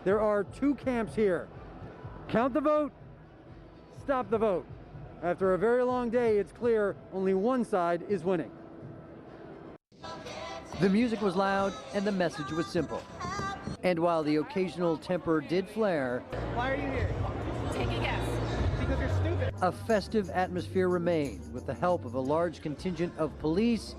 There are two camps here. Count the vote, stop the vote. After a very long day, it's clear only one side is winning. The music was loud and the message was simple. And while the occasional temper did flare, why are you here? Take a guess. Because you're stupid. A festive atmosphere remained with the help of a large contingent of police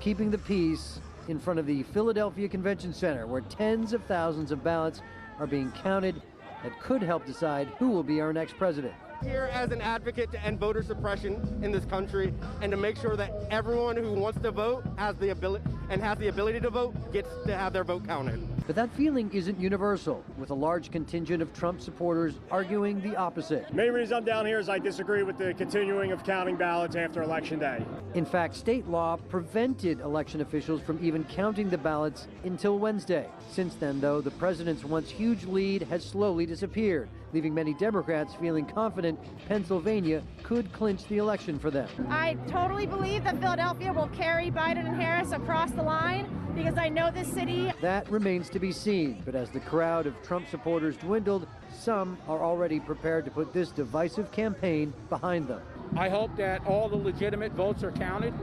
keeping the peace in front of the Philadelphia Convention Center, where tens of thousands of ballots are being counted that could help decide who will be our next president. Here as an advocate to end voter suppression in this country and to make sure that everyone who wants to vote has the ability to vote gets to have their vote counted. But that feeling isn't universal, with a large contingent of Trump supporters arguing the opposite. The main reason I'm down here is I disagree with the continuing of counting ballots after Election Day. In fact, state law prevented election officials from even counting the ballots until Wednesday. Since then, though, the president's once huge lead has slowly disappeared, leaving many Democrats feeling confident Pennsylvania could clinch the election for them. I totally believe that Philadelphia will carry Biden and Harris across the line because I know this city. That remains to be seen, but as the crowd of Trump supporters dwindled, some are already prepared to put this divisive campaign behind them. I hope that all the legitimate votes are counted,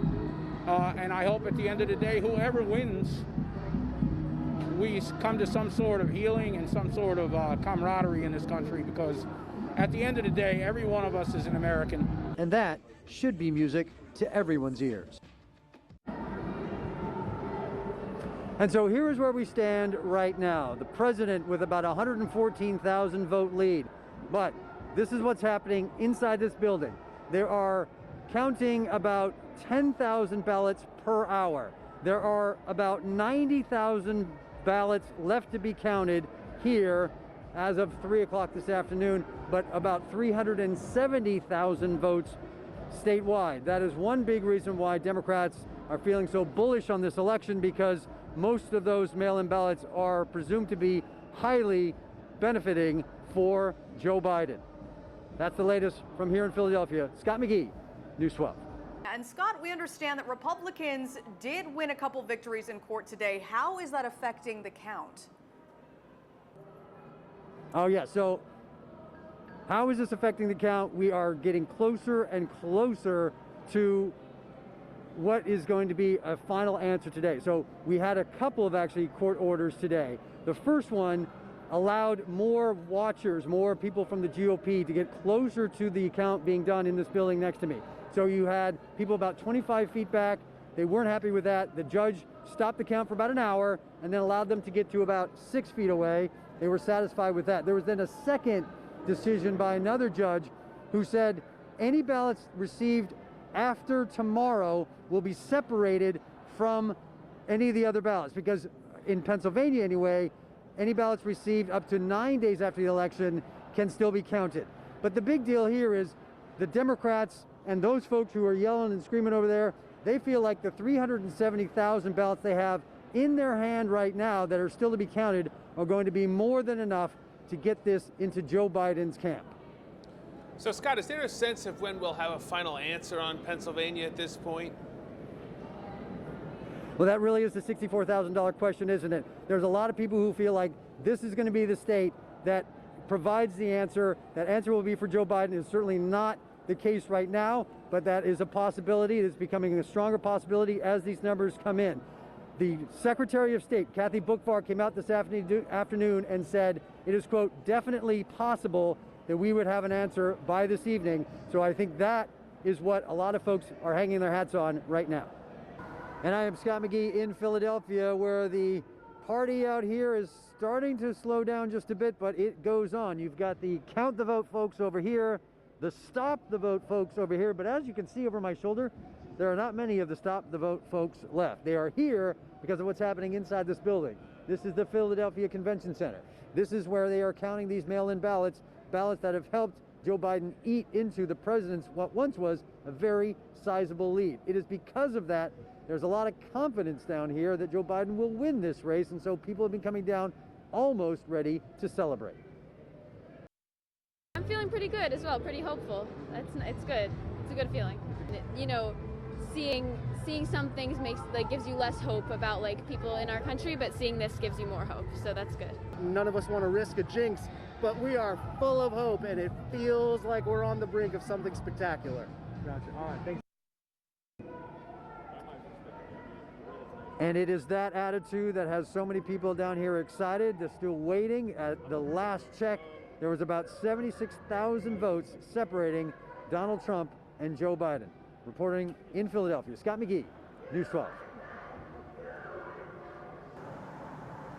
and I hope at the end of the day, whoever wins, we come to some sort of healing and some sort of camaraderie in this country, because at the end of the day, every one of us is an American. And that should be music to everyone's ears. And so here is where we stand right now. The president with about 114,000 vote lead. But this is what's happening inside this building. There are counting about 10,000 ballots per hour. There are about 90,000 ballots left to be counted here as of 3 o'clock this afternoon, but about 370,000 votes statewide. That is one big reason why Democrats are feeling so bullish on this election, because most of those mail-in ballots are presumed to be highly benefiting for Joe Biden. That's the latest from here in Philadelphia. Scott McGee, News 12. And Scott, we understand that Republicans did win a couple victories in court today. How is that affecting the count? Oh yeah, so how is this affecting the count? We are getting closer and closer to what is going to be a final answer today. So we had a couple of actually court orders today. The first one allowed more watchers, more people from the GOP to get closer to the count being done in this building next to me. So you had people about 25 feet back. They weren't happy with that. The judge stopped the count for about an hour and then allowed them to get to about 6 feet away. They were satisfied with that. There was then a second decision by another judge who said any ballots received after tomorrow will be separated from any of the other ballots, because in Pennsylvania anyway, any ballots received up to 9 days after the election can still be counted. But the big deal here is the Democrats and those folks who are yelling and screaming over there, they feel like the 370,000 ballots they have in their hand right now that are still to be counted are going to be more than enough to get this into Joe Biden's camp. So, Scott, is there a sense of when we'll have a final answer on Pennsylvania at this point? Well, that really is the $64,000 question, isn't it? There's a lot of people who feel like this is going to be the state that provides the answer. That answer will be for Joe Biden. It's certainly not the case right now, but that is a possibility. It is becoming a stronger possibility as these numbers come in. The Secretary of State, Kathy Boockvar, came out this afternoon and said it is, quote, definitely possible that we would have an answer by this evening. So I think that is what a lot of folks are hanging their hats on right now. And I am Scott McGee in Philadelphia, where the party out here is starting to slow down just a bit, but it goes on. You've got the count the vote folks over here, the stop the vote folks over here, but as you can see over my shoulder, there are not many of the stop the vote folks left. They are here because of what's happening inside this building. This is the Philadelphia Convention Center. This is where they are counting these mail-in ballots that have helped Joe Biden eat into the president's what once was a very sizable lead. It is because of that there's a lot of confidence down here that Joe Biden will win this race, and so people have been coming down almost ready to celebrate. I'm feeling pretty good as well, pretty hopeful. It's good. It's a good feeling. You know, seeing seeing some things gives you less hope about people in our country, but seeing this gives you more hope. So that's good. None of us want to risk a jinx, but we are full of hope, and it feels like we're on the brink of something spectacular. Gotcha. All right. Thanks. And it is that attitude that has so many people down here excited. They're still waiting. At the last check, there was about 76,000 votes separating Donald Trump and Joe Biden. Reporting in Philadelphia, Scott McGee, News 12.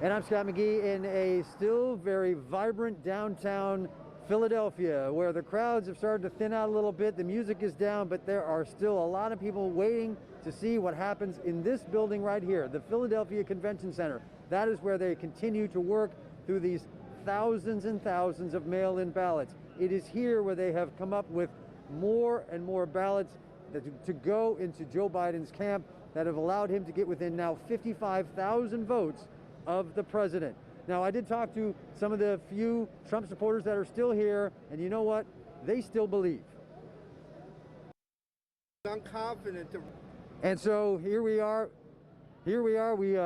And I'm Scott McGee in a still very vibrant downtown Philadelphia, where the crowds have started to thin out a little bit. The music is down, but there are still a lot of people waiting to see what happens in this building right here, the Philadelphia Convention Center. That is where they continue to work through these thousands and thousands of mail-in ballots. It is here where they have come up with more and more ballots to go into Joe Biden's camp that have allowed him to get within now 55,000 votes of the president. Now, I did talk to some of the few Trump supporters that are still here, and you know what? They still believe. I'm confident. And so here we are. We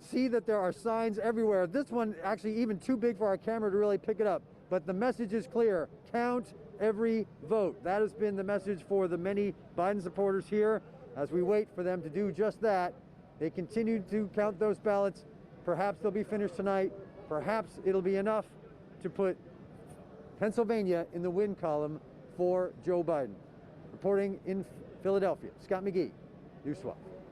see that there are signs everywhere. This one actually even too big for our camera to really pick it up. But the message is clear. Count every vote. That has been the message for the many Biden supporters here. As we wait for them to do just that, they continue to count those ballots. Perhaps they'll be finished tonight. Perhaps it'll be enough to put Pennsylvania in the win column for Joe Biden. Reporting in Philadelphia, Scott McGee, News 12.